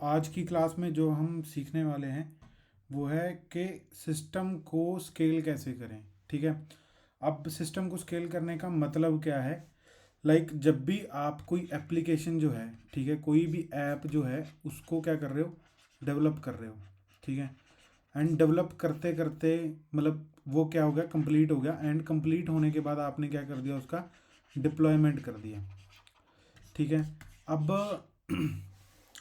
आज की क्लास में जो हम सीखने वाले हैं वो है कि सिस्टम को स्केल कैसे करें। ठीक है। अब सिस्टम को स्केल करने का मतलब क्या है? जब भी आप कोई एप्लीकेशन जो है, ठीक है, कोई भी ऐप जो है उसको क्या कर रहे हो, डेवलप कर रहे हो। ठीक है। एंड डेवलप करते करते वो क्या हो गया, कंप्लीट हो गया। एंड कंप्लीट होने के बाद आपने क्या कर दिया, उसका डिप्लॉयमेंट कर दिया। ठीक है। अब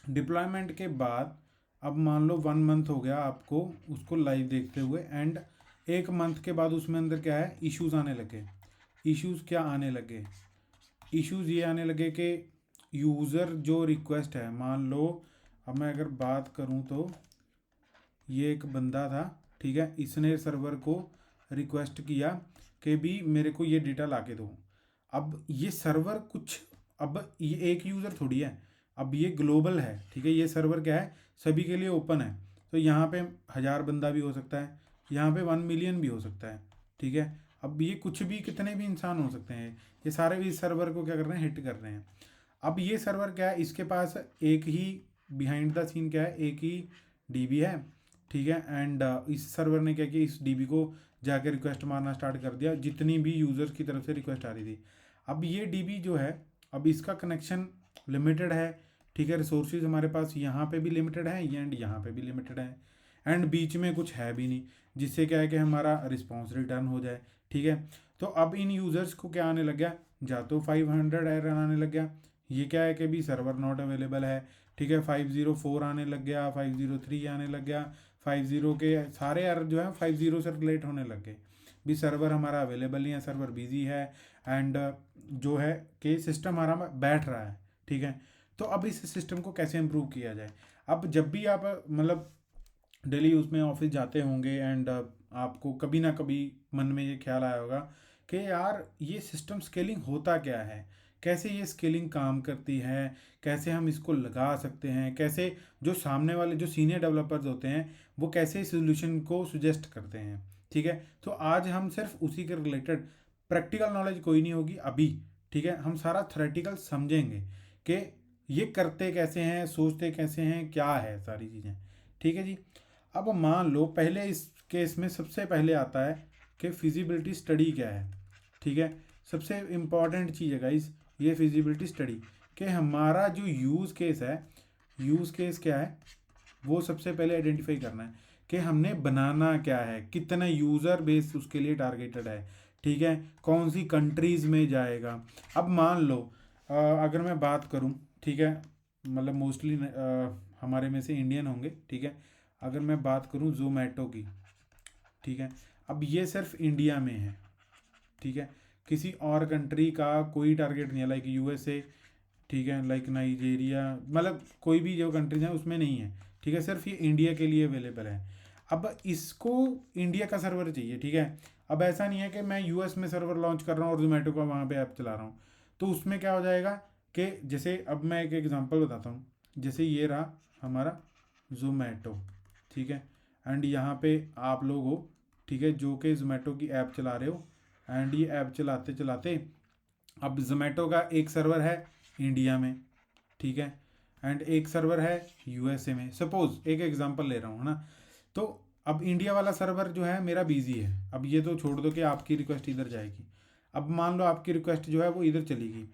डिप्लॉयमेंट के बाद अब मान लो 1 मंथ हो गया आपको उसको लाइव देखते हुए। एंड 1 मंथ के बाद उसमें अंदर क्या है, इश्यूज आने लगे। इश्यूज क्या आने लगे? इश्यूज ये आने लगे कि यूज़र जो रिक्वेस्ट है, मान लो अब मैं अगर बात करूं तो ये एक बंदा था, ठीक है, इसने सर्वर को रिक्वेस्ट किया कि भी मेरे को ये डेटा ला के दो। अब ये सर्वर कुछ, अब ये एक यूज़र थोड़ी है, अब ये ग्लोबल है। ठीक है। ये सर्वर क्या है, सभी के लिए ओपन है। तो यहाँ पे 1,000 बंदा भी हो सकता है, यहाँ पे 1 मिलियन भी हो सकता है। ठीक है। अब ये कुछ भी, कितने भी इंसान हो सकते हैं, ये सारे भी इस सर्वर को क्या कर रहे हैं, हिट कर रहे हैं। अब ये सर्वर क्या है, इसके पास एक ही बिहाइंड द सीन क्या है, एक ही डीबी है। ठीक है। एंड इस सर्वर ने क्या किया, इस डीबी को जाकर रिक्वेस्ट मारना स्टार्ट कर दिया जितनी भी यूज़र्स की तरफ से रिक्वेस्ट आ रही थी। अब ये डीबी जो है, अब इसका कनेक्शन लिमिटेड है। ठीक है। रिसोर्सेज हमारे पास यहाँ पे भी लिमिटेड है एंड यहाँ पे भी लिमिटेड है। एंड बीच में कुछ है भी नहीं जिससे क्या है कि हमारा रिस्पॉन्स रिटर्न हो जाए। ठीक है। तो अब इन यूज़र्स को क्या आने लग गया, या तो 500 एरर आने लग गया, ये क्या है कि भी सर्वर नॉट अवेलेबल है। ठीक है। 504 आने लग गया, 503 आने लग गया, 50 के सारे एरर जो है 50 से रिलेट होने लग गए। भी सर्वर हमारा अवेलेबल नहीं है, सर्वर बिजी है। एंड जो है कि सिस्टम हमारा बैठ रहा है। ठीक है। तो अब इस सिस्टम को कैसे इम्प्रूव किया जाए? अब जब भी आप डेली उसमें ऑफिस जाते होंगे एंड आपको कभी ना कभी मन में ये ख्याल आया होगा कि यार ये सिस्टम स्केलिंग होता क्या है, कैसे ये स्केलिंग काम करती है, कैसे हम इसको लगा सकते हैं, कैसे जो सामने वाले जो सीनियर डेवलपर्स होते हैं वो कैसे इस सोल्यूशन को सुजेस्ट करते हैं। ठीक है। तो आज हम सिर्फ उसी के रिलेटेड, प्रैक्टिकल नॉलेज कोई नहीं होगी अभी। ठीक है। हम सारा थ्योरेटिकल समझेंगे कि ये करते कैसे हैं, सोचते कैसे हैं, क्या है सारी चीज़ें। ठीक है जी। अब मान लो पहले इस केस में सबसे पहले आता है कि फिजिबिलिटी स्टडी क्या है। ठीक है। सबसे इम्पॉर्टेंट चीज़ है गाइस ये फिजिबिलिटी स्टडी, कि हमारा जो यूज़ केस है, यूज़ केस क्या है वो सबसे पहले आइडेंटिफाई करना है कि हमने बनाना क्या है, कितना यूज़र बेस उसके लिए टारगेटेड है। ठीक है। कौन सी कंट्रीज़ में जाएगा। अब मान लो अगर मैं बात करूं, ठीक है, मोस्टली हमारे में से इंडियन होंगे। ठीक है। अगर मैं बात करूं जोमेटो की, ठीक है, अब ये सिर्फ इंडिया में है। ठीक है। किसी और कंट्री का कोई टारगेट नहीं है, लाइक यूएसए, ठीक है, लाइक नाइजीरिया, कोई भी जो कंट्रीज हैं उसमें नहीं है। ठीक है। सिर्फ ये इंडिया के लिए अवेलेबल है। अब इसको इंडिया का सर्वर चाहिए। ठीक है। अब ऐसा नहीं है कि मैं यूएस में सर्वर लॉन्च कर रहा हूँ और जोमेटो का वहाँ पे ऐप चला रहा हूँ। तो उसमें क्या हो जाएगा कि जैसे अब मैं एक एग्जांपल बताता हूँ, जैसे ये रहा हमारा जोमेटो। ठीक है। एंड यहाँ पे आप लोग हो, ठीक है, जो कि जोमेटो की ऐप चला रहे हो। एंड ये ऐप चलाते चलाते अब जोमेटो का एक सर्वर है इंडिया में, ठीक है, एंड एक सर्वर है यूएसए में। सपोज एक एग्जांपल ले रहा हूँ, है ना। तो अब इंडिया वाला सर्वर जो है मेरा बिजी है। अब ये तो छोड़ दो कि आपकी रिक्वेस्ट इधर जाएगी। अब मान लो आपकी रिक्वेस्ट जो है वो इधर चली गई।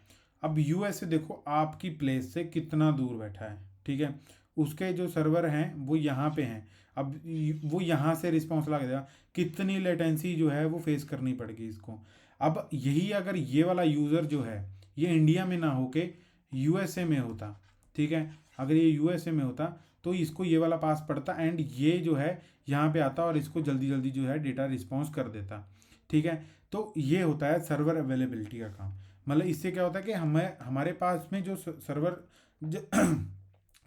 अब यूएसए देखो आपकी प्लेस से कितना दूर बैठा है। ठीक है। उसके जो सर्वर हैं वो यहाँ पे हैं। अब वो यहाँ से रिस्पॉन्स ला के देगा, कितनी लेटेंसी जो है वो फेस करनी पड़ेगी इसको। अब यही अगर ये वाला यूज़र जो है ये इंडिया में ना होके यूएसए में होता, ठीक है, अगर ये यूएसए में होता तो इसको ये वाला पास पड़ता एंड ये जो है यहाँ पे आता और इसको जल्दी जल्दी जो है डेटा रिस्पॉन्स कर देता। ठीक है। तो ये होता है सर्वर अवेलेबिलिटी का काम। इससे क्या होता है कि हमें हमारे पास में जो सर्वर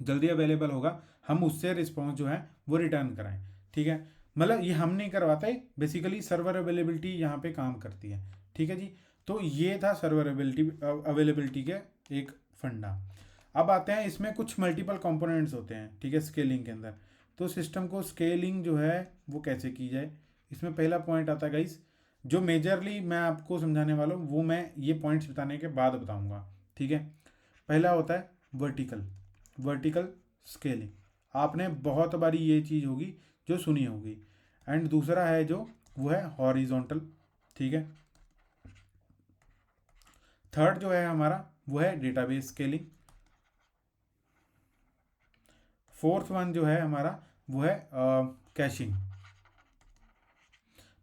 जल्दी अवेलेबल होगा हम उससे रिस्पॉन्स जो है वो रिटर्न कराएं। ठीक है। ये हम नहीं करवाते, बेसिकली सर्वर अवेलेबिलिटी यहाँ पे काम करती है। ठीक है जी। तो ये था सर्वर अवेलेबिलिटी के एक फंडा। अब आते हैं इसमें कुछ मल्टीपल कंपोनेंट्स होते हैं, ठीक है, स्केलिंग के अंदर। तो सिस्टम को स्केलिंग जो है वो कैसे की जाए, इसमें पहला पॉइंट आता है गाइस, जो मेजरली मैं आपको समझाने वाला हूँ वो मैं ये पॉइंट्स बताने के बाद बताऊंगा। ठीक है। पहला होता है वर्टिकल, वर्टिकल स्केलिंग, आपने बहुत बारी ये चीज़ होगी जो सुनी होगी। एंड दूसरा है जो वो है हॉरिजॉन्टल, ठीक है। थर्ड जो है हमारा वो है डेटाबेस स्केलिंग। फोर्थ वन जो है हमारा वो है कैशिंग।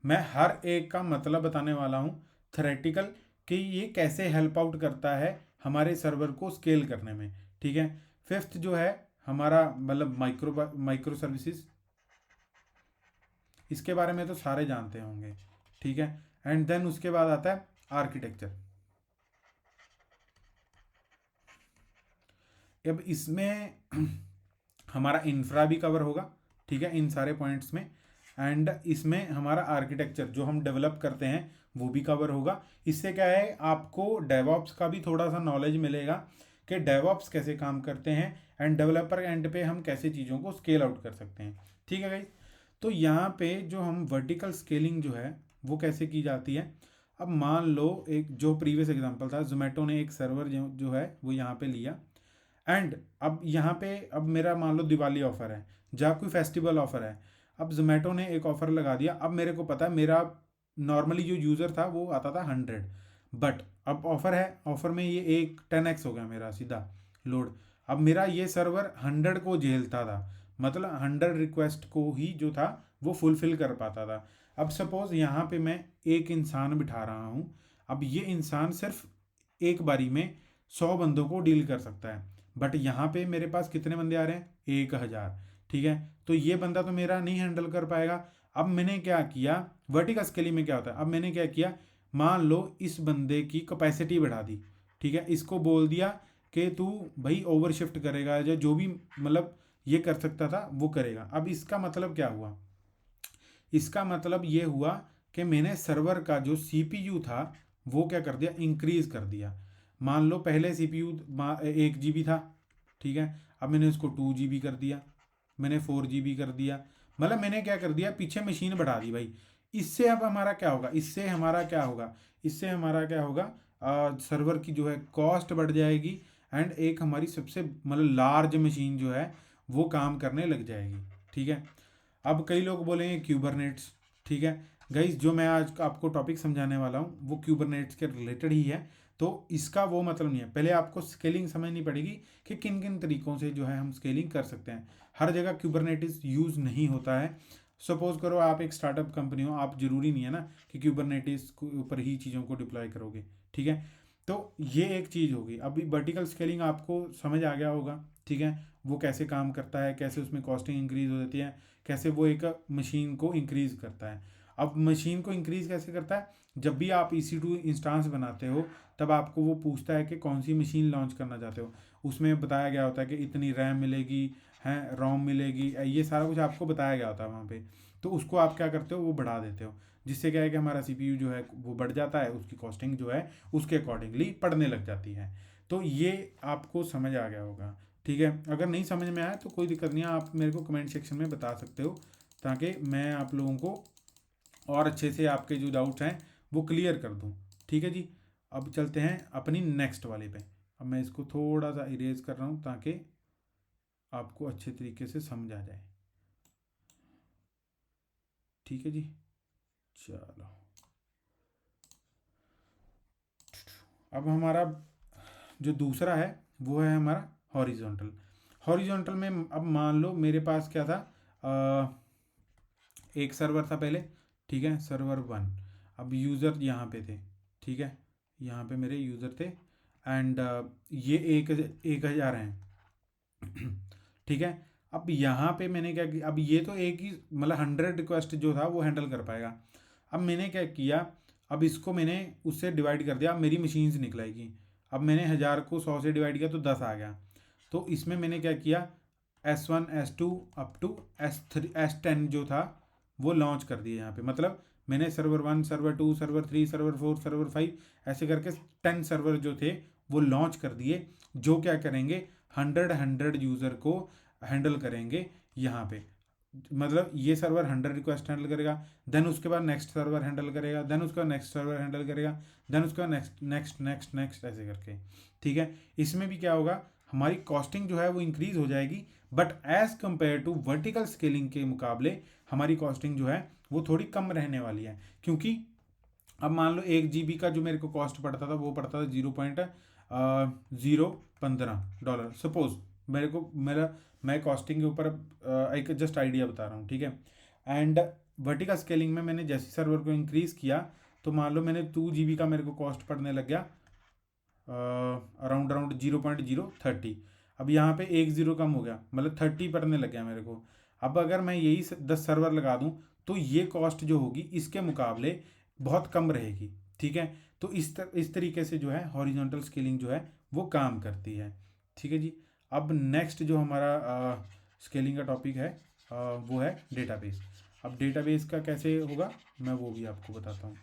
मैं हर एक का मतलब बताने वाला हूँ थ्योरेटिकल, कि ये कैसे हेल्प आउट करता है हमारे सर्वर को स्केल करने में, ठीक है। फिफ्थ जो है हमारा मतलब माइक्रो सर्विसेज, इसके बारे में तो सारे जानते होंगे, ठीक है। एंड देन उसके बाद आता है आर्किटेक्चर। अब इसमें हमारा इंफ्रा भी कवर होगा, ठीक है, इन सारे पॉइंट्स में। एंड इसमें हमारा आर्किटेक्चर जो हम डेवलप करते हैं वो भी कवर होगा। इससे क्या है, आपको डेवॉप्स का भी थोड़ा सा नॉलेज मिलेगा कि डेवॉप्स कैसे काम करते हैं एंड डेवलपर एंड पे हम कैसे चीज़ों को स्केल आउट कर सकते हैं, ठीक है गाइस। तो यहाँ पे जो हम वर्टिकल स्केलिंग जो है वो कैसे की जाती है। अब मान लो एक जो प्रीवियस एग्जांपल था, जोमेटो ने एक सर्वर जो है वो यहाँ पे लिया। एंड अब यहाँ पे अब मेरा मान लो दिवाली ऑफर है, जहाँ कोई फेस्टिवल ऑफर है। अब जोमेटो ने एक ऑफर लगा दिया। अब मेरे को पता है मेरा नॉर्मली जो यूज़र था वो आता था 100, बट अब ऑफर है, ऑफर में ये एक 10x हो गया मेरा सीधा लोड। अब मेरा ये सर्वर 100 को झेलता था, मतलब 100 रिक्वेस्ट को ही जो था वो फुलफिल कर पाता था। अब सपोज यहाँ पे मैं एक इंसान बिठा रहा हूँ। अब ये इंसान सिर्फ एक बारी में 100 बंदों को डील कर सकता है, बट यहाँ पे मेरे पास कितने बंदे आ रहे हैं, 1000, ठीक है। तो ये बंदा तो मेरा नहीं हैंडल कर पाएगा। अब मैंने क्या किया, वर्टिकल स्केलिंग में क्या होता है, अब मैंने क्या किया, मान लो इस बंदे की कैपेसिटी बढ़ा दी, ठीक है। इसको बोल दिया कि तू भाई ओवर शिफ्ट करेगा, या जो भी मतलब ये कर सकता था वो करेगा। अब इसका मतलब क्या हुआ, इसका मतलब ये हुआ कि मैंने सर्वर का जो सीपीयू था वो क्या कर दिया, इंक्रीज कर दिया। मान लो पहले सीपीयू 1 GB था, ठीक है। अब मैंने उसको 2 GB कर दिया, मैंने 4 GB कर दिया, मतलब मैंने क्या कर दिया, पीछे मशीन बढ़ा दी भाई। इससे अब हमारा क्या होगा, इससे हमारा क्या होगा, इससे हमारा क्या होगा, सर्वर की जो है कॉस्ट बढ़ जाएगी। एंड एक हमारी सबसे मतलब लार्ज मशीन जो है वो काम करने लग जाएगी, ठीक है। अब कई लोग बोलेंगे क्यूबरनेट्स, ठीक है। गाइस जो मैं आज आपको टॉपिक समझाने वाला हूँ वो क्यूबरनेट्स के रिलेटेड ही है। तो इसका वो मतलब नहीं है, पहले आपको स्केलिंग समझनी पड़ेगी कि किन किन तरीकों से जो है हम स्केलिंग कर सकते हैं। हर जगह क्यूबरनेटिस यूज़ नहीं होता है। सपोज करो आप एक स्टार्टअप कंपनी हो, आप जरूरी नहीं है ना कि क्यूबरनेटिस के ऊपर ही चीज़ों को डिप्लॉय करोगे, ठीक है। तो ये एक चीज़ होगी। अभी वर्टिकल स्केलिंग आपको समझ आ गया होगा, ठीक है, वो कैसे काम करता है, कैसे उसमें कॉस्टिंग इंक्रीज हो जाती है, कैसे वो एक मशीन को इंक्रीज करता है। अब मशीन को इंक्रीज कैसे करता है, जब भी आप EC2 इंस्टांस बनाते हो तब आपको वो पूछता है कि कौन सी मशीन लॉन्च करना चाहते हो। उसमें बताया गया होता है कि इतनी रैम मिलेगी, हैं रोम मिलेगी, ये सारा कुछ आपको बताया गया होता है वहाँ पे। तो उसको आप क्या करते हो, वो बढ़ा देते हो, जिससे क्या है कि हमारा CPU जो है वो बढ़ जाता है, उसकी कॉस्टिंग जो है उसके अकॉर्डिंगली पड़ने लग जाती है। तो ये आपको समझ आ गया होगा, ठीक है। अगर नहीं समझ में आया तो कोई दिक्कत नहीं है, आप मेरे को कमेंट सेक्शन में बता सकते हो, ताकि मैं आप लोगों को और अच्छे से आपके जो डाउट्स हैं वो क्लियर कर दूं, ठीक है जी। अब चलते हैं अपनी नेक्स्ट वाले पे। अब मैं इसको थोड़ा सा इरेज कर रहा हूँ ताकि आपको अच्छे तरीके से समझ आ जाए, ठीक है जी। चलो अब हमारा जो दूसरा है वो है हमारा हॉरिजॉन्टल। हॉरिजॉन्टल में अब मान लो मेरे पास क्या था, एक सर्वर था पहले, ठीक है, सर्वर 1। अब यूज़र यहाँ पे थे, ठीक है, यहाँ पे मेरे यूज़र थे। एंड ये 1000 हैं ठीक है। अब यहाँ पे मैंने क्या किया, अब ये तो एक ही मतलब 100 रिक्वेस्ट जो था वो हैंडल कर पाएगा। अब मैंने क्या किया, अब इसको मैंने उससे डिवाइड कर दिया, अब मेरी मशीन्स निकलेगी। अब मैंने 1000 को 100 से डिवाइड किया तो 10 आ गया। तो इसमें मैंने क्या किया, S1 S2 up to S3 S10 जो था वो लॉन्च कर दिया यहाँ पे। मतलब मैंने server 1 server 2 server 3 server 4 server 5 ऐसे करके 10 सर्वर जो थे वो लॉन्च कर दिए, जो क्या करेंगे, 100 यूज़र को हैंडल करेंगे यहाँ पे। मतलब ये सर्वर 100 रिक्वेस्ट हैंडल करेगा, देन उसके बाद नेक्स्ट सर्वर हैंडल करेगा, देन उसका नेक्स्ट सर्वर हैंडल करेगा, देन उसका नेक्स्ट नेक्स्ट नेक्स्ट नेक्स्ट ऐसे करके, ठीक है। इसमें भी क्या होगा, हमारी कॉस्टिंग जो है वो इंक्रीज हो जाएगी, but as compare to vertical scaling के मुकाबले हमारी कॉस्टिंग जो है वो थोड़ी कम रहने वाली है, क्योंकि अब मान लो 1 GB का जो मेरे को कॉस्ट पड़ता था वो पड़ता था 0.015 डॉलर सपोज। मेरे को मैं कॉस्टिंग के ऊपर एक जस्ट आइडिया बता रहा हूँ, ठीक है। एंड वर्टिकल स्केलिंग में मैंने जैसे सर्वर को इंक्रीज किया तो मान लो मैंने 2 GB का मेरे को कॉस्ट पड़ने लग गया अराउंड अराउंड 0.030। अब यहाँ पे 1 0 कम हो गया, मतलब 30 पड़ने लग गया मेरे को। अब अगर मैं यही 10 सर्वर लगा दूँ तो ये कॉस्ट जो होगी इसके मुकाबले बहुत कम रहेगी, ठीक है। तो इस तरीके से जो है हॉरिजॉन्टल स्केलिंग जो है वो काम करती है, ठीक है जी। अब नेक्स्ट जो हमारा स्केलिंग का टॉपिक है वो है डेटाबेस। अब डेटाबेस का कैसे होगा मैं वो भी आपको बताता हूँ।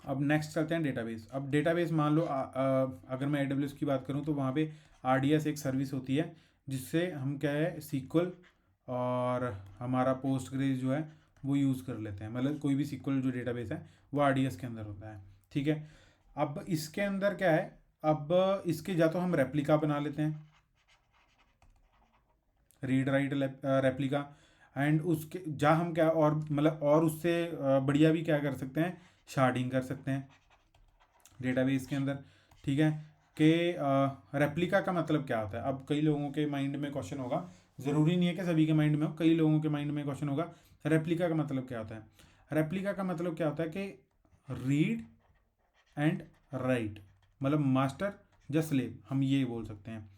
अब नेक्स्ट करते हैं डेटाबेस। अब डेटाबेस मान लो अगर मैं AWS की बात करूँ तो वहाँ पे RDS एक सर्विस होती है जिससे हम क्या है SQL और हमारा पोस्टग्रेस जो है वो यूज़ कर लेते हैं। मतलब कोई भी SQL जो डेटाबेस है वो RDS के अंदर होता है, ठीक है। अब इसके अंदर क्या है, अब इसके या तो हम रेप्लिका बना लेते हैं, रीड राइट रेप्लिका, एंड उसके जहाँ हम क्या और मतलब और उससे बढ़िया भी क्या कर सकते हैं, शार्डिंग कर सकते हैं डेटाबेस के अंदर, ठीक है। कि रेप्लिका का मतलब क्या होता है। अब कई लोगों के माइंड में क्वेश्चन होगा, ज़रूरी नहीं है कि सभी के माइंड में हो, कई लोगों के माइंड में क्वेश्चन होगा रेप्लिका का मतलब क्या होता है। रेप्लिका का मतलब क्या होता है कि रीड एंड राइट, मतलब मास्टर या स्लेव, हम ये बोल सकते हैं।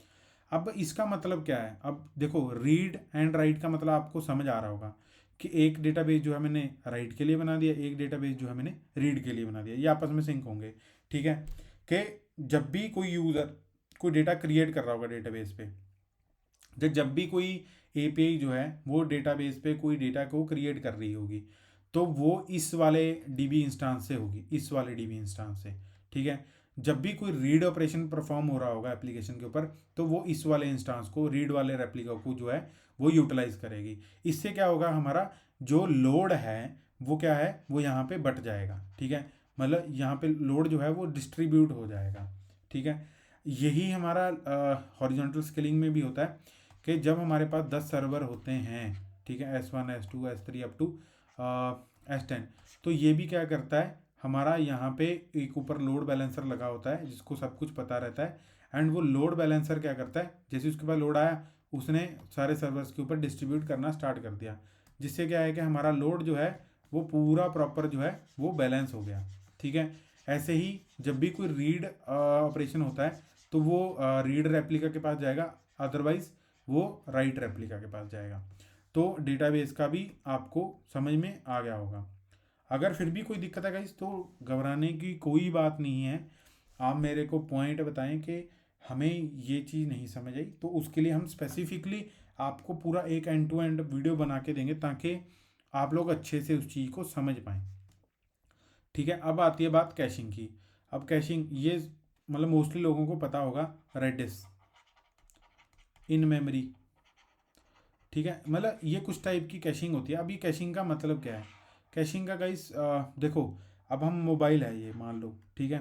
अब इसका मतलब क्या है, अब देखो रीड एंड राइट का मतलब आपको समझ आ रहा होगा कि एक डेटाबेस जो है मैंने राइट के लिए बना दिया, एक डेटाबेस जो है मैंने रीड के लिए बना दिया, ये आपस में सिंक होंगे, ठीक है। कि जब भी कोई यूज़र कोई डेटा क्रिएट कर रहा होगा डेटाबेस पे, जब भी कोई API जो है वो डेटाबेस पे कोई डेटा को क्रिएट कर रही होगी तो वो इस वाले DB इंस्टांस से होगी, इस वाले DB इंस्टांस से, ठीक है। जब भी कोई रीड ऑपरेशन परफॉर्म हो रहा होगा एप्लीकेशन के ऊपर तो वो इस वाले इंस्टांस को, रीड वाले रेप्लिका को जो है वो यूटिलाइज करेगी। इससे क्या होगा, हमारा जो लोड है वो क्या है वो यहाँ पे बट जाएगा, ठीक है। मतलब यहाँ पे लोड जो है वो डिस्ट्रीब्यूट हो जाएगा, ठीक है। यही हमारा हॉरिजॉन्टल स्केलिंग में भी होता है कि जब हमारे पास 10 सर्वर होते हैं, ठीक है, S1 S2 S3 up to S10, तो ये भी क्या करता है, हमारा यहाँ पे एक ऊपर लोड बैलेंसर लगा होता है जिसको सब कुछ पता रहता है। एंड वो लोड बैलेंसर क्या करता है, जैसे उसके पास लोड आया उसने सारे सर्वर्स के ऊपर डिस्ट्रीब्यूट करना स्टार्ट कर दिया, जिससे क्या है कि हमारा लोड जो है वो पूरा प्रॉपर जो है वो बैलेंस हो गया, ठीक है। ऐसे ही जब भी कोई रीड ऑपरेशन होता है तो वो रीड रेप्लिका के पास जाएगा, अदरवाइज वो राइट रेप्लिका के पास जाएगा। तो डेटाबेस का भी आपको समझ में आ गया होगा। अगर फिर भी कोई दिक्कत है गाइस तो घबराने की कोई बात नहीं है, आप मेरे को पॉइंट बताएं कि हमें ये चीज़ नहीं समझ आई, तो उसके लिए हम स्पेसिफिकली आपको पूरा एक एंड टू एंड वीडियो बना के देंगे ताकि आप लोग अच्छे से उस चीज़ को समझ पाएँ, ठीक है। अब आती है बात कैशिंग की। अब कैशिंग ये मतलब मोस्टली लोगों को पता होगा, रेडिस, इन मेमोरी, ठीक है। मतलब ये कुछ टाइप की कैशिंग होती है। अब ये कैशिंग का मतलब क्या है, कैशिंग का गाइस देखो, अब हम मोबाइल है ये मान लो, ठीक है।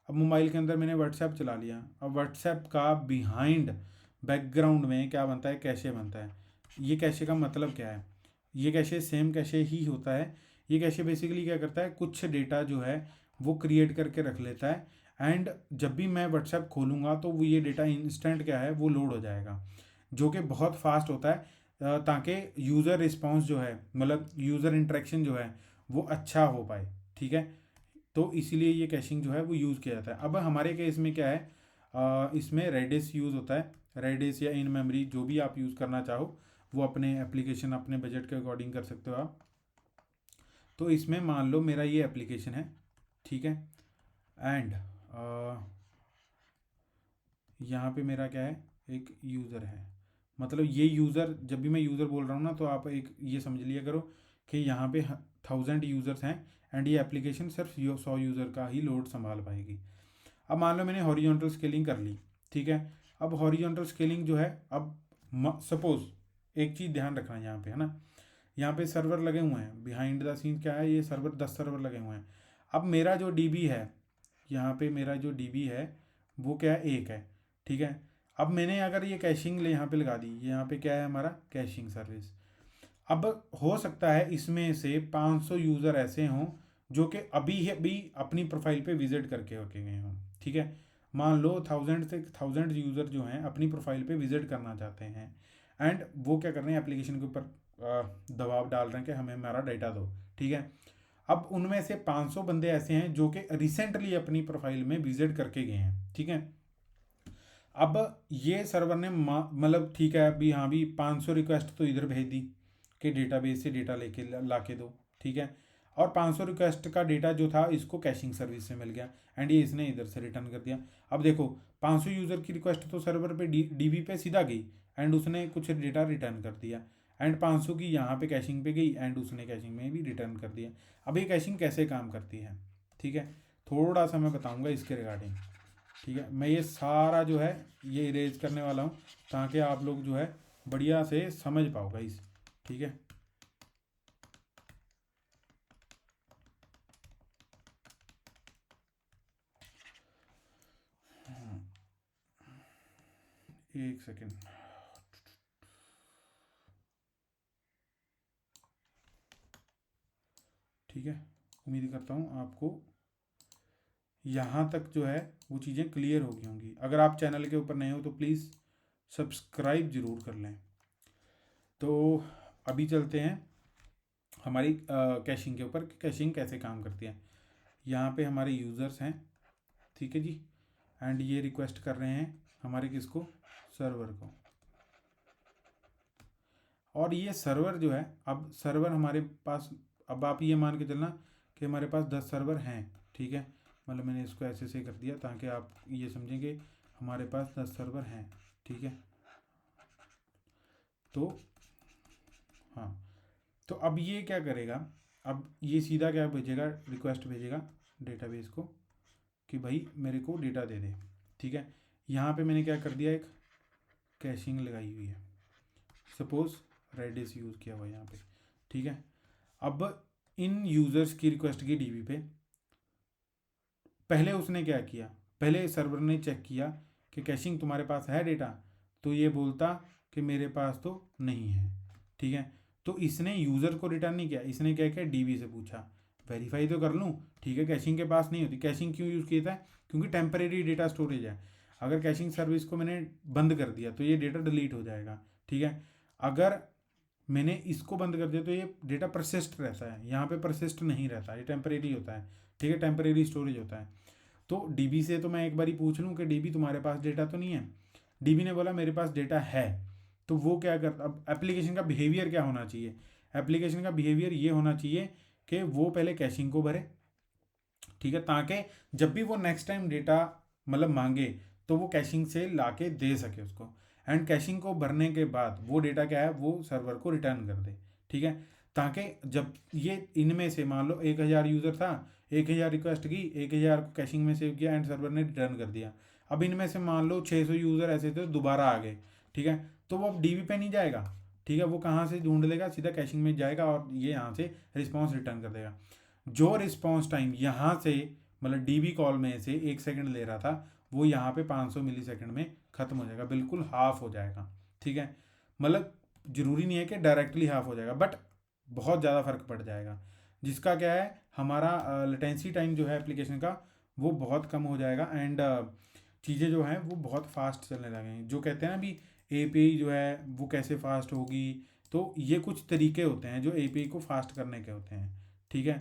अब मोबाइल के अंदर मैंने व्हाट्सएप चला लिया, अब व्हाट्सएप का बिहाइंड बैकग्राउंड में क्या बनता है, कैशे बनता है। ये कैशे का मतलब क्या है, ये कैशे सेम कैशे ही होता है। ये कैशे बेसिकली क्या करता है, कुछ डेटा जो है वो क्रिएट करके रख लेता है, एंड जब भी मैं व्हाट्सएप खोलूँगा तो वो ये डेटा इंस्टेंट क्या है वो लोड हो जाएगा, जो कि बहुत फास्ट होता है, ताकि यूज़र रिस्पॉन्स जो है मतलब यूज़र इंटरेक्शन जो है वो अच्छा हो पाए, ठीक है। तो इसीलिए ये कैशिंग जो है वो यूज़ किया जाता है। अब हमारे केस में क्या है, इसमें रेडिस यूज़ होता है, रेडिस या इन मेमोरी जो भी आप यूज़ करना चाहो वो अपने एप्लीकेशन अपने बजट के अकॉर्डिंग कर सकते हो आप। तो इसमें मान लो मेरा ये एप्लीकेशन है, ठीक है। एंड यहाँ पे मेरा क्या है, एक यूज़र है। मतलब ये यूज़र, जब भी मैं यूज़र बोल रहा हूँ ना तो आप एक ये समझ लिया करो कि यहाँ पे 1000 यूज़र्स हैं एंड ये एप्लीकेशन सिर्फ 100 यूज़र का ही लोड संभाल पाएगी। अब मान लो मैंने हॉरिजॉन्टल स्केलिंग कर ली, ठीक है। अब हॉरिजॉन्टल स्केलिंग जो है, अब सपोज एक चीज़ ध्यान रखना यहाँ पे है ना, यहाँ पे सर्वर लगे हुए हैं, बिहाइंड द सीन क्या है, ये सर्वर 10 सर्वर लगे हुए हैं। अब मेरा जो डीबी है, यहाँ पे मेरा जो डीबी है वो क्या है, 1 है, ठीक है। अब मैंने अगर ये कैशिंग ले यहाँ पे लगा दी, यहाँ पे क्या है हमारा कैशिंग सर्विस। अब हो सकता है इसमें से 500 यूज़र ऐसे हों जो कि अभी अभी अपनी प्रोफाइल पे विजिट करके गए हों, ठीक है। मान लो 1000 यूज़र जो हैं अपनी प्रोफाइल पे विजिट करना चाहते हैं, एंड वो क्या कर रहे हैं, एप्लीकेशन के ऊपर दबाव डाल रहे हैं कि हमें हमारा डेटा दो, ठीक है। अब उनमें से 500 बंदे ऐसे हैं जो कि रिसेंटली अपनी प्रोफाइल में विजिट करके गए हैं, ठीक है। अब ये सर्वर ने मतलब ठीक है अभी, हाँ भी 500 रिक्वेस्ट तो इधर भेज दी कि डेटाबेस से डेटा लेके ला के दो, ठीक है। और 500 रिक्वेस्ट का डेटा जो था इसको कैशिंग सर्विस से मिल गया, एंड ये इसने इधर से रिटर्न कर दिया। अब देखो 500 यूज़र की रिक्वेस्ट तो सर्वर पे डीबी पे सीधा गई, एंड उसने कुछ डेटा रिटर्न कर दिया, एंड 500 की यहाँ पे कैशिंग पे गई, एंड उसने कैशिंग में भी रिटर्न कर दिया। अब ये कैशिंग कैसे काम करती है, ठीक है, थोड़ा सा मैं बताऊँगा इसके रिगार्डिंग, ठीक है। मैं ये सारा जो है ये इरेज करने वाला हूँ ताकि आप लोग जो है बढ़िया से समझ पाओ गाइस, ठीक है। एक सेकेंड, ठीक है। उम्मीद करता हूँ आपको यहाँ तक जो है वो चीज़ें क्लियर हो गई होंगी। अगर आप चैनल के ऊपर नए हो तो प्लीज़ सब्सक्राइब ज़रूर कर लें। तो अभी चलते हैं हमारी कैशिंग के ऊपर कि कैशिंग कैसे काम करती है। यहाँ पे हमारे यूज़र्स हैं, ठीक है जी, एंड ये रिक्वेस्ट कर रहे हैं हमारे किसको, सर्वर को। और ये सर्वर जो है, अब सर्वर हमारे पास, अब आप ये मान के चलना कि हमारे पास 10 सर्वर हैं, ठीक है। मतलब मैंने इसको ऐसे से कर दिया ताकि आप ये समझेंगे हमारे पास 10 सर्वर हैं, ठीक है। तो हाँ, तो अब ये क्या करेगा, अब ये सीधा क्या भेजेगा, रिक्वेस्ट भेजेगा डेटाबेस को कि भाई मेरे को डेटा दे दे, ठीक है। यहाँ पे मैंने क्या कर दिया, एक कैशिंग लगाई हुई है, सपोज रेडिस यूज़ किया हुआ यहाँ पे, ठीक है। अब इन यूज़र्स की रिक्वेस्ट की डीबी पे पहले उसने क्या किया, पहले सर्वर ने चेक किया कि कैशिंग तुम्हारे पास है डेटा, तो ये बोलता कि मेरे पास तो नहीं है, ठीक है। तो इसने यूज़र को रिटर्न नहीं किया, इसने क्या किया, डीबी से पूछा वेरीफाई तो कर लूँ, ठीक है। कैशिंग के पास नहीं होती, कैशिंग क्यों यूज़ किया था, क्योंकि टेम्परेरी डेटा स्टोरेज है। अगर कैशिंग सर्विस को मैंने बंद कर दिया तो ये डेटा डिलीट हो जाएगा, ठीक है। अगर मैंने इसको बंद कर दिया तो ये डेटा परसिस्ट रहता है, यहाँ पे परसिस्ट नहीं रहता, ये टेम्परेरी होता है, ठीक है, टेम्परेरी स्टोरेज होता है। तो डीबी से तो मैं एक बार ही पूछ लूँ कि डीबी तुम्हारे पास डेटा तो नहीं है, डीबी ने बोला मेरे पास डेटा है, तो वो क्या करता, अब एप्लीकेशन का बिहेवियर क्या होना चाहिए, एप्लीकेशन का बिहेवियर ये होना चाहिए कि वो पहले कैशिंग को भरे, ठीक है, ताकि जब भी वो नेक्स्ट टाइम डेटा मतलब मांगे तो वो कैशिंग से ला के दे सके उसको, एंड कैशिंग को भरने के बाद वो डेटा क्या है वो सर्वर को रिटर्न कर दे, ठीक है। ताकि जब ये इनमें से मान लो 1000 यूज़र था, 1000 रिक्वेस्ट की, 1000 को कैशिंग में सेव किया एंड सर्वर ने रिटर्न कर दिया। अब इनमें से मान लो 600 यूज़र ऐसे थे दोबारा आ गए, ठीक है। तो वो अब डीबी पे नहीं जाएगा, ठीक है, वो कहाँ से ढूंढ लेगा, सीधा कैशिंग में जाएगा और ये यहाँ से रिस्पॉन्स रिटर्न कर देगा। जो रिस्पॉन्स टाइम यहाँ से मतलब डीबी कॉल में से 1 सेकंड ले रहा था वो यहाँ पे 500 मिली सेकेंड में ख़त्म हो जाएगा, बिल्कुल हाफ हो जाएगा, ठीक है। मतलब ज़रूरी नहीं है कि डायरेक्टली हाफ हो जाएगा, बट बहुत ज़्यादा फ़र्क पड़ जाएगा, जिसका क्या है हमारा लेटेंसी टाइम जो है एप्लीकेशन का वो बहुत कम हो जाएगा, एंड चीज़ें जो हैं वो बहुत फास्ट चलने लगेंगी। जो कहते हैं ना अभी एपीआई जो है वो कैसे फास्ट होगी, तो ये कुछ तरीके होते हैं जो एपीआई को फास्ट करने के होते हैं, ठीक है।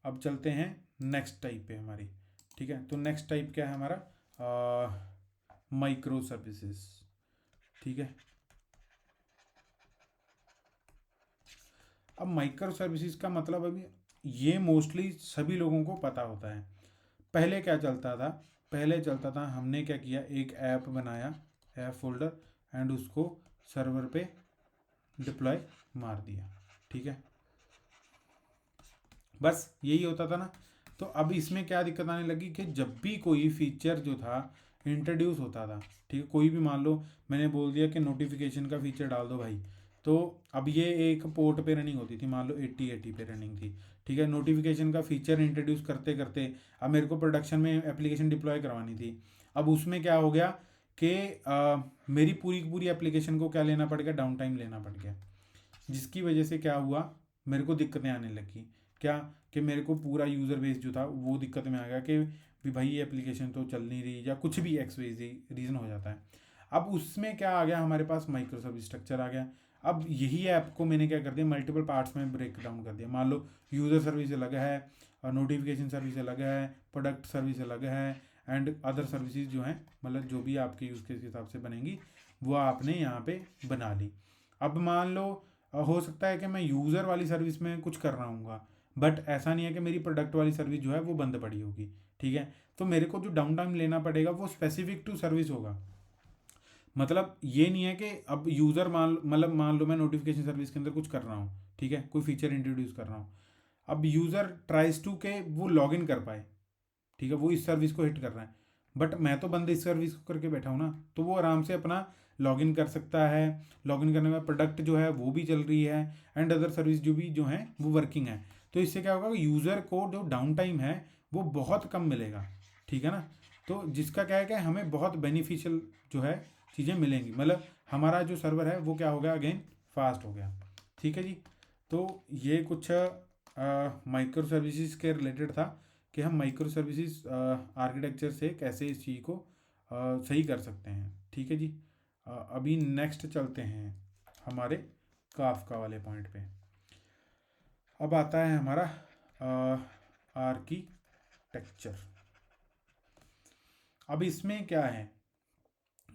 अब चलते हैं नेक्स्ट टाइप पे हमारी, ठीक है। तो नेक्स्ट टाइप क्या है हमारा, माइक्रो सर्विसेज, ठीक है। अब माइक्रो सर्विसेज का मतलब अभी ये मोस्टली सभी लोगों को पता होता है। पहले क्या चलता था, पहले चलता था हमने क्या किया, एक ऐप बनाया, ऐप फोल्डर, एंड उसको सर्वर पे डिप्लॉय मार दिया, ठीक है, बस यही होता था ना। तो अब इसमें क्या दिक्कत आने लगी कि जब भी कोई फीचर जो था इंट्रोड्यूस होता था, ठीक है, कोई भी मान लो मैंने बोल दिया कि नोटिफिकेशन का फीचर डाल दो भाई, तो अब ये एक पोर्ट पे रनिंग होती थी, मान लो 8080 पे रनिंग थी, ठीक है। नोटिफिकेशन का फीचर इंट्रोड्यूस करते करते अब मेरे को प्रोडक्शन में एप्लीकेशन डिप्लॉय करवानी थी। अब उसमें क्या हो गया कि मेरी पूरी की पूरी एप्लीकेशन को क्या लेना पड़ गया, डाउन टाइम लेना पड़ गया, जिसकी वजह से क्या हुआ, मेरे को दिक्कतें आने लगी। क्या कि मेरे को पूरा यूज़र बेस जो था वो दिक्कत में आ गया कि भी भाई ये एप्लीकेशन तो चल नहीं रही, या कुछ भी एक्स वाई रीज़न हो जाता है। अब उसमें क्या आ गया, हमारे पास माइक्रो सर्विस स्ट्रक्चर आ गया। अब यही ऐप को मैंने क्या कर दिया, मल्टीपल पार्ट्स में ब्रेक डाउन कर दिया। मान लो यूज़र सर्विस अलग है, और नोटिफिकेशन सर्विस अलग है, प्रोडक्ट सर्विस अलग है, एंड अदर सर्विसेज जो हैं, मतलब जो भी आपके यूज़ केस के हिसाब से बनेंगी वो आपने यहाँ पे बना ली। अब मान लो हो सकता है कि मैं यूज़र वाली सर्विस में कुछ कर रहा हूँ, बट ऐसा नहीं है कि मेरी प्रोडक्ट वाली सर्विस जो है वो बंद पड़ी होगी, ठीक है। तो मेरे को जो डाउन टाइम लेना पड़ेगा वो स्पेसिफिक टू सर्विस होगा। मतलब ये नहीं है कि अब यूज़र मान लो मैं नोटिफिकेशन सर्विस के अंदर कुछ कर रहा हूँ, ठीक है, कोई फीचर इंट्रोड्यूस कर रहा हूँ। अब यूज़र ट्राइज टू के वो लॉग इन कर पाए, ठीक है, वो इस सर्विस को हिट कर रहा है, बट मैं तो बंद इस सर्विस को करके बैठा हूँ ना, तो वो आराम से अपना लॉगिन कर सकता है। लॉगिन करने में प्रोडक्ट जो है वो भी चल रही है, एंड अदर सर्विस जो भी जो है वो वर्किंग है। तो इससे क्या होगा, यूज़र को जो डाउन टाइम है वो बहुत कम मिलेगा, ठीक है ना। तो जिसका क्या है कि हमें बहुत बेनिफिशियल जो है चीज़ें मिलेंगी, मतलब हमारा जो सर्वर है वो क्या हो गया, अगेन फास्ट हो गया, ठीक है जी। तो ये कुछ माइक्रो सर्विसेज के रिलेटेड था कि हम माइक्रो सर्विसेज आर्किटेक्चर से कैसे इस चीज़ को सही कर सकते हैं, ठीक है जी। अभी नेक्स्ट चलते हैं हमारे काफका वाले पॉइंट पे। अब आता है हमारा आर्किटेक्चर। अब इसमें क्या है,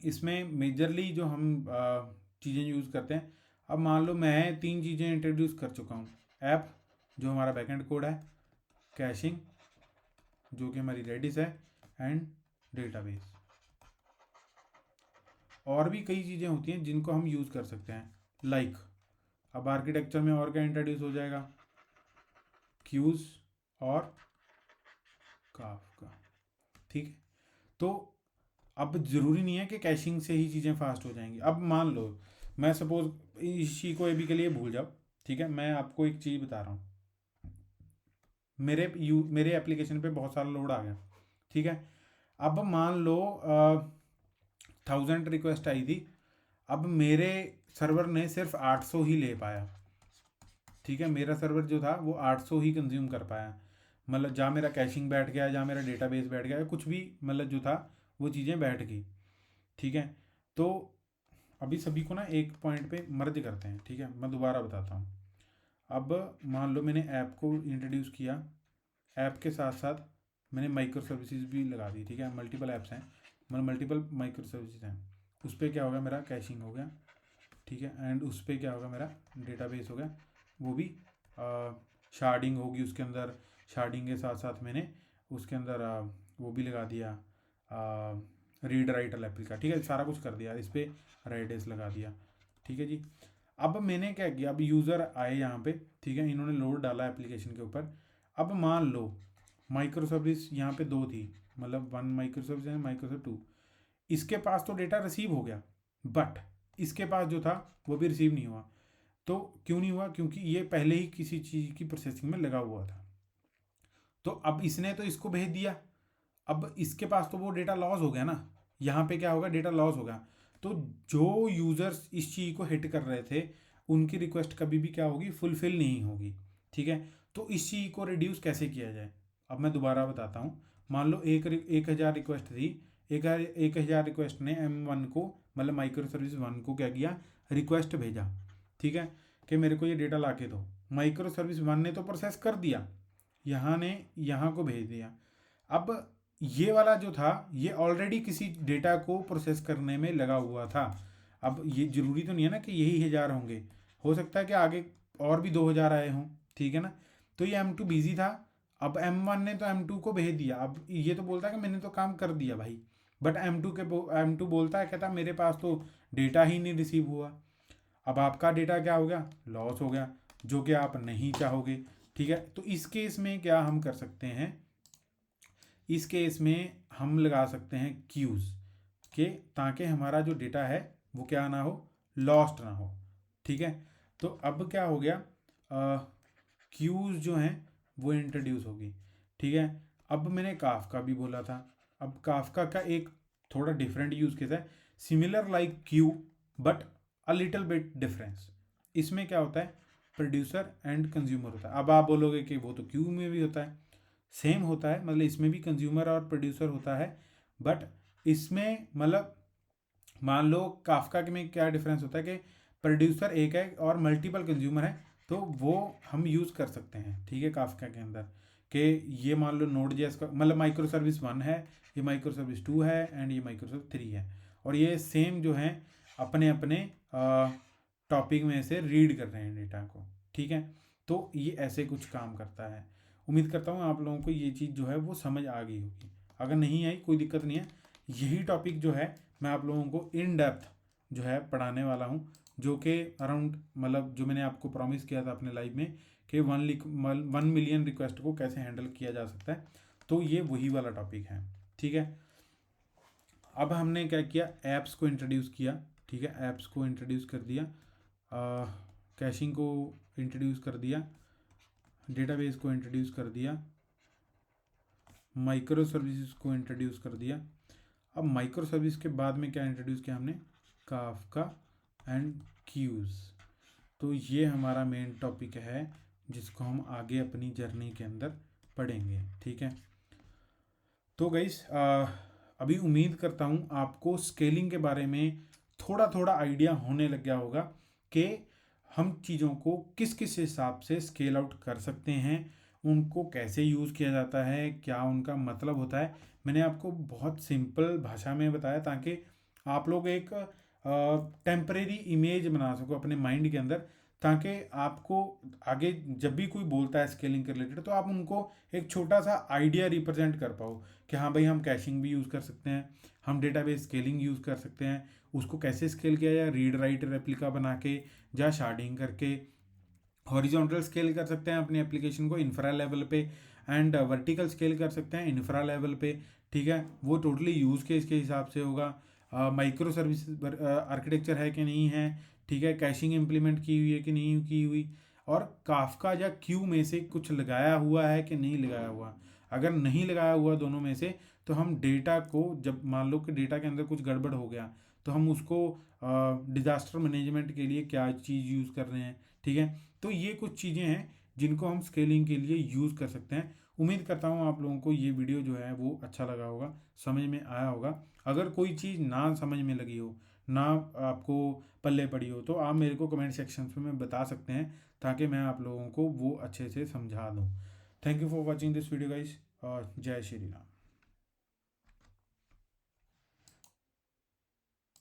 इसमें मेजरली जो हम चीज़ें यूज़ करते हैं, अब मान लो मैं 3 चीज़ें इंट्रोड्यूस कर चुका हूँ। ऐप जो हमारा बैकएंड कोड है, कैशिंग जो कि हमारी रेडिस है, एंड डेटाबेस। और भी कई चीज़ें होती हैं जिनको हम यूज़ कर सकते हैं, लाइक अब आर्किटेक्चर में और क्या इंट्रोड्यूस हो जाएगा, क्यूज और काफका, ठीक है। तो अब ज़रूरी नहीं है कि कैशिंग से ही चीज़ें फास्ट हो जाएंगी। अब मान लो मैं सपोज इस चीज़ को अभी के लिए भूल जाओ, ठीक है, मैं आपको एक चीज़ बता रहा हूँ। मेरे एप्लीकेशन पे बहुत सारा लोड आ गया, ठीक है। अब मान लो 1000 रिक्वेस्ट आई थी, अब मेरे सर्वर ने सिर्फ 800 ही ले पाया, ठीक है। मेरा सर्वर जो था वो 800 ही कंज्यूम कर पाया, मतलब जहाँ मेरा कैशिंग बैठ गया, जहाँ मेरा डेटाबेस बैठ गया, कुछ भी मतलब जो था वो चीज़ें बैठ गई, ठीक है। तो अभी सभी को ना एक पॉइंट पे मर्ज करते हैं, ठीक है, मैं दोबारा बताता हूँ। अब मान लो मैंने ऐप को इंट्रोड्यूस किया, ऐप के साथ साथ मैंने माइक्रो सर्विसेज भी लगा दी, ठीक है। मल्टीपल ऐप्स हैं, मतलब मल्टीपल माइक्रो सर्विसेज हैं। उस पर क्या होगा, मेरा कैशिंग हो गया, ठीक है, एंड उस पर क्या होगा, मेरा डेटाबेस हो गया, वो भी शार्डिंग होगी उसके अंदर। शार्डिंग के साथ साथ मैंने उसके अंदर वो भी लगा दिया, रीड राइट एप्लीका, ठीक है, सारा कुछ कर दिया, इस पर रेडिस लगा दिया, ठीक है जी। अब मैंने क्या किया, अब यूज़र आए यहाँ पे, ठीक है, इन्होंने लोड डाला एप्लीकेशन के ऊपर। अब मान लो माइक्रो सर्विस यहाँ पे 2 थी, मतलब 1 माइक्रो सर्विस है, माइक्रो सर्विस 2, इसके पास तो डेटा रिसीव हो गया, बट इसके पास जो था वो भी रिसीव नहीं हुआ। तो क्यों नहीं हुआ, क्योंकि ये पहले ही किसी चीज़ की प्रोसेसिंग में लगा हुआ था। तो अब इसने तो इसको भेज दिया, अब इसके पास तो वो डेटा लॉस हो गया ना, यहाँ पे क्या होगा, डेटा लॉस होगा। तो जो यूज़र्स इस चीज़ को हिट कर रहे थे उनकी रिक्वेस्ट कभी भी क्या होगी, फुलफिल नहीं होगी, ठीक है। तो इस चीज़ को रिड्यूस कैसे किया जाए, अब मैं दोबारा बताता हूँ। मान लो 1000 रिक्वेस्ट थी, 1000 रिक्वेस्ट ने M1 को, मतलब माइक्रो सर्विस 1 को क्या किया, रिक्वेस्ट भेजा, ठीक है, कि मेरे को ये डेटा ला के दो। माइक्रो सर्विस 1 ने तो प्रोसेस कर दिया, यहाँ ने यहाँ को भेज दिया। अब ये वाला जो था ये ऑलरेडी किसी डेटा को प्रोसेस करने में लगा हुआ था। अब ये जरूरी तो नहीं है ना कि यही 1000 होंगे, हो सकता है कि आगे और भी 2000 आए हों, ठीक है ना। तो ये M2 बिजी था, अब M1 ने तो M2 को भेज दिया। अब ये तो बोलता है कि मैंने तो काम कर दिया भाई, बट M2 बोलता है, कहता मेरे पास तो डेटा ही नहीं रिसीव हुआ। अब आपका डेटा क्या हो गया, लॉस हो गया, जो कि आप नहीं चाहोगे, ठीक है। तो इस केस में क्या हम कर सकते हैं, इस केस में हम लगा सकते हैं क्यूज के, ताकि हमारा जो डेटा है वो क्या ना हो, लॉस्ट ना हो, ठीक है। तो अब क्या हो गया, क्यूज जो हैं वो इंट्रोड्यूस होगी, ठीक है। अब मैंने काफका भी बोला था, अब काफका का एक थोड़ा डिफरेंट यूज केस है, similar like Q but a little bit difference. इसमें क्या होता है, प्रोड्यूसर एंड कंज्यूमर होता है। अब आप बोलोगे कि वो तो क्यू में भी होता है, सेम होता है, मतलब इसमें भी कंज्यूमर और प्रोड्यूसर होता है, बट इसमें मतलब मान लो काफका के में क्या डिफरेंस होता है कि प्रोड्यूसर एक है और मल्टीपल कंज्यूमर है, तो वो हम यूज़ कर सकते हैं, ठीक है, काफका के अंदर। कि ये मान लो नोड जेएस का मतलब माइक्रो सर्विस 1 है, ये माइक्रो सर्विस 2 है एंड ये माइक्रो सर्विस 3 है, और ये सेम जो है अपने अपने टॉपिक में से रीड कर रहे हैं डेटा को, ठीक है। तो ये ऐसे कुछ काम करता है। उम्मीद करता हूँ आप लोगों को ये चीज़ जो है वो समझ आ गई होगी। अगर नहीं आई कोई दिक्कत नहीं है, यही टॉपिक जो है मैं आप लोगों को इन डेप्थ जो है पढ़ाने वाला हूँ, जो कि अराउंड मतलब जो मैंने आपको प्रॉमिस किया था अपने लाइव में कि 1 मिलियन रिक्वेस्ट को कैसे हैंडल किया जा सकता है, तो ये वही वाला टॉपिक है, ठीक है। अब हमने क्या किया, ऐप्स को इंट्रोड्यूस किया, ठीक है, ऐप्स को इंट्रोड्यूस कर दिया, कैशिंग को इंट्रोड्यूस कर दिया, डेटाबेस को इंट्रोड्यूस कर दिया, माइक्रो सर्विसेज को इंट्रोड्यूस कर दिया। अब माइक्रो सर्विस के बाद में क्या इंट्रोड्यूस किया हमने, काफका एंड क्यूज। तो ये हमारा मेन टॉपिक है जिसको हम आगे अपनी जर्नी के अंदर पढ़ेंगे, ठीक है। तो गाइस अभी उम्मीद करता हूँ आपको स्केलिंग के बारे में थोड़ा थोड़ा आइडिया होने लग गया होगा कि हम चीज़ों को किस किस हिसाब से स्केल आउट कर सकते हैं, उनको कैसे यूज़ किया जाता है, क्या उनका मतलब होता है। मैंने आपको बहुत सिंपल भाषा में बताया ताकि आप लोग एक टेम्परेरी इमेज बना सको अपने माइंड के अंदर, ताकि आपको आगे जब भी कोई बोलता है स्केलिंग के रिलेटेड तो आप उनको एक छोटा सा आइडिया रिप्रेजेंट कर पाओ कि हाँ भाई हम कैशिंग भी यूज़ कर सकते हैं, हम डेटाबेस स्केलिंग यूज़ कर सकते हैं, उसको कैसे स्केल किया जाए, रीड राइट रेप्लिका बना के या शार्डिंग करके। हॉरिजॉन्टल स्केल कर सकते हैं अपनी एप्लीकेशन को इंफ्रा लेवल पे, एंड वर्टिकल स्केल कर सकते हैं इंफ्रा लेवल पे, ठीक है। वो टोटली यूज़ केस के हिसाब से होगा, माइक्रो सर्विस आर्किटेक्चर है कि नहीं है, ठीक है, कैशिंग इंप्लीमेंट की हुई है कि नहीं की हुई, और काफका या क्यू में से कुछ लगाया हुआ है कि नहीं लगाया हुआ। अगर नहीं लगाया हुआ दोनों में से तो हम डेटा को, जब मान लो कि डेटा के अंदर कुछ गड़बड़ हो गया तो हम उसको डिजास्टर मैनेजमेंट के लिए क्या चीज़ यूज़ कर रहे हैं, ठीक है। तो ये कुछ चीज़ें हैं जिनको हम स्केलिंग के लिए यूज़ कर सकते हैं। उम्मीद करता हूँ आप लोगों को ये वीडियो जो है वो अच्छा लगा होगा, समझ में आया होगा। अगर कोई चीज़ ना समझ में लगी हो, ना आपको पल्ले पड़ी हो, तो आप मेरे को कमेंट सेक्शन में बता सकते हैं ताकि मैं आप लोगों को वो अच्छे से समझा दूँ। Thank you for watching this video guys, और जय श्री राम।